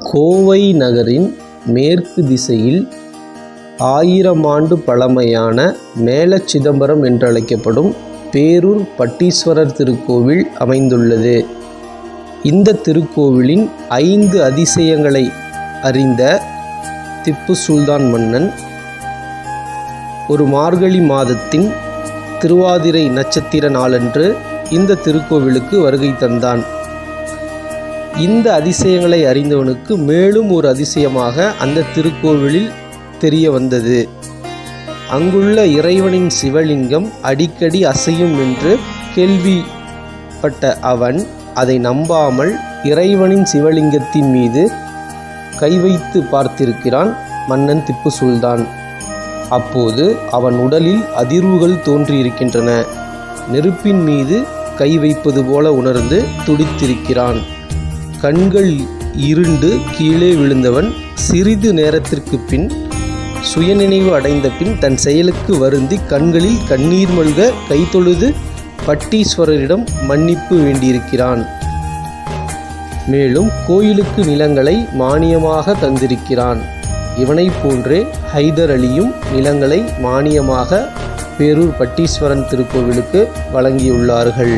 கோவை நகரின் மேற்கு திசையில் 1000 ஆண்டு பழமையான மேலச்சிதம்பரம் என்றழைக்கப்படும் பேரூர் பட்டீஸ்வரர் திருக்கோவில் அமைந்துள்ளது. இந்த திருக்கோவிலின் 5 அதிசயங்களை அறிந்த திப்பு சுல்தான் மன்னன் ஒரு மார்கழி மாதத்தின் திருவாதிரை நட்சத்திர நாளன்று இந்த திருக்கோவிலுக்கு வருகை தந்தான். இந்த அதிசயங்களை அறிந்தவனுக்கு மேலும் ஒரு அதிசயமாக அந்த திருக்கோவிலில் தெரிய வந்தது. அங்குள்ள இறைவனின் சிவலிங்கம் அடிக்கடி அசையும் என்று கேள்விப்பட்ட அவன் அதை நம்பாமல் இறைவனின் சிவலிங்கத்தின் மீது கை வைத்து பார்த்திருக்கிறான் மன்னன் திப்பு சுல்தான். அப்போது அவன் உடலில் அதிர்வுகள் தோன்றியிருக்கின்றன. நெருப்பின் மீது கை வைப்பது போல உணர்ந்து துடித்திருக்கிறான். கண்கள் இருண்டு கீழே விழுந்தவன் சிறிது நேரத்திற்கு பின் சுயநினைவு அடைந்த பின் தன் செயலுக்கு வருந்தி கண்களில் கண்ணீர் மல்க கைதொழுது பட்டீஸ்வரரிடம் மன்னிப்பு வேண்டியிருக்கிறான். மேலும் கோயிலுக்கு நிலங்களை மானியமாக தந்திருக்கிறான். இவனைப் போன்றே ஹைதர் அலியும் நிலங்களை மானியமாக பேரூர் பட்டீஸ்வரன் திருக்கோவிலுக்கு வழங்கியுள்ளார்கள்.